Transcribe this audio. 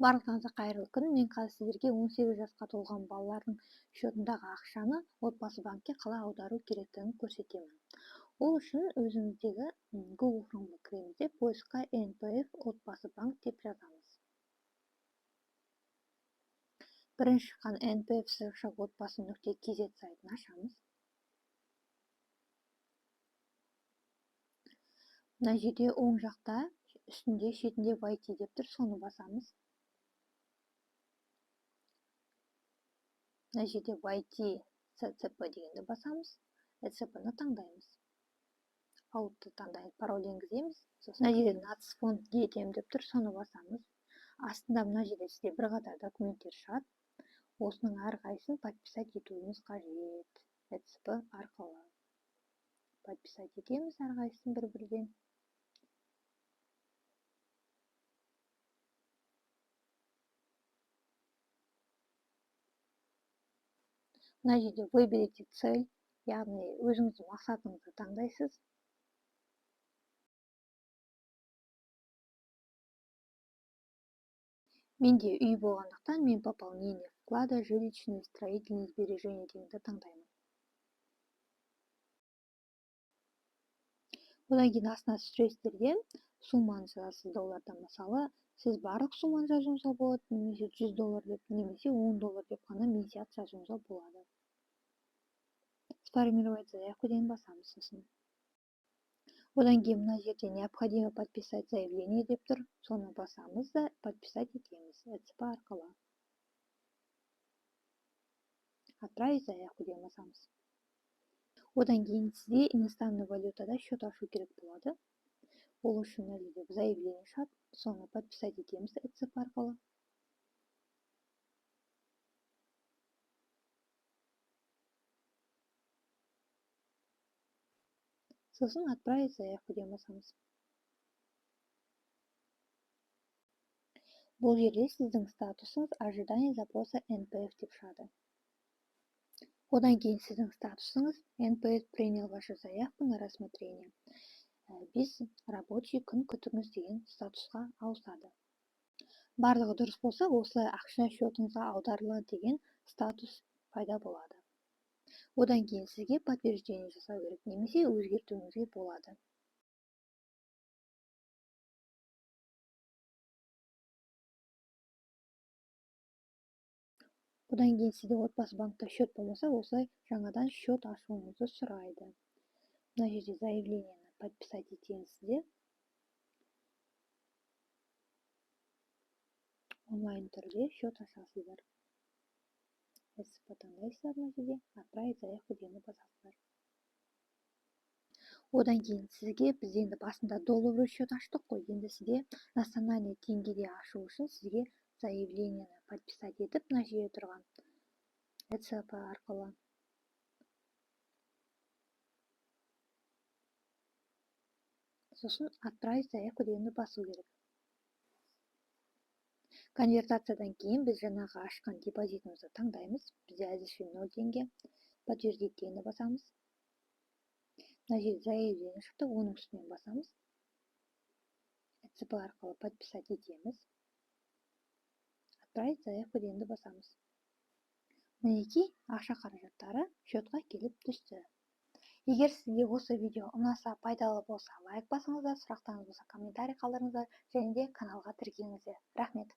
Барлықтарыңызға қайырлы күн. Мен қазір сіздерге 18 жасқа толған балалардың шотындағы ақшаны отбасы банкке қалай аудару керектігін көрсетемін. Ол үшін өзіміздегі Google Chrome'ға кіреміз де поискқа NPF отбасы банк деп жазамыз. Бірінші шыққан NPF отбасы.kz сайтын ашамыз. Мына жерде оң жақта үстінде шетінде YT деп тұр, соны басамыз. Мына жерде YT CCP дегенді басамыз. ECP-ны таңдаймыз. Аутты таңдаймыз, пароль енгіземіз. Сосын мына жерде нацфонд етем деп тұр, соны басамыз. Астында мына жерде сізде бір қатар документтер шығады. Осының әрқайсысын подписать етуіміз қажет. ECP арқылы подписать етеміз әрқайсысын бір-бірден. Мына жерде выберите цель, яғни өзіңіздің мақсатыңызды таңдайсыз. Менде үй болғандықтан мен пополнение вклада, жилищный, строительный сбережение дегенді таңдаймын. Одан кейін астына стресстерден сумманы жазасыз доллардан. Мысалы, сіз барлық сумманы жазуыңызға болады, немесе $100 деп, немесе $10 деп қана месяц жазуыңызға болады. Сформировать заявку деген басамыз сосын. Одан кейін мына жерде необходимо подписать заявление деп тұр, соны басамыз да подписать етеміз ECP арқылы. Отправить заявку деген басамыз. Одан кейін сізде иностранный валютада счет ашу керек болады. Ол үшін мына жерде заявление шығады, соны подписать етеміз ECP арқылы. Сосын отправить заявку деген басамыз. Бұл жерде сіздің статусыңыз ожидание запроса NPF деп шығады. Одан кейін сіздің статусыңыз NPF принял вашу заявку на рассмотрение. Біз рабочий күн күтіңіз деген статусқа ауысады. Барлығы дұрыс болса, осылай ақша счетыңызға аударылады деген статус пайда болады. Одан кейін сізге подтверждение жасау керек, немесе өзгертуіңізге болады. Одан кейін сізде отбасы банкта счет болмаса, осылай жаңадан счет ашуыңызды сұрайды. Мына жерде заявлениені подписать етеңізде. Онлайн түрде счет ашасыздар. ECP таңдайсыздар мына жерде, отправить заявку дегенді басасыздар. Одан кейін сізге біз енді басында доллар счет аштық қой, енді сізге национальный теңгеде ашу үшін сізге заявлениені подписать етіп, мына жерде тұрған ECP арқылы сосын отправить заявку дегенді басу керек. Конвертациядан кейін біз жаңағы ашқан депозитімізді таңдаймыз. Бізде әзірше 0 теңге. Подтвердить дегенді басамыз. Мына жерде заявление шықты, оның үстінен басамыз. ECP арқылы подписать етеміз. Отправить заявку дегенді басамыз. Мінекей ақша қаражаттары счетқа келіп түсті. Егер сізге осы видео ұнаса, пайдалы болса, лайк басыңыздар, сұрақтарыңыз болса, комментарий қалдырыңыздар, және де каналға тіркеліңіздер. Рахмет.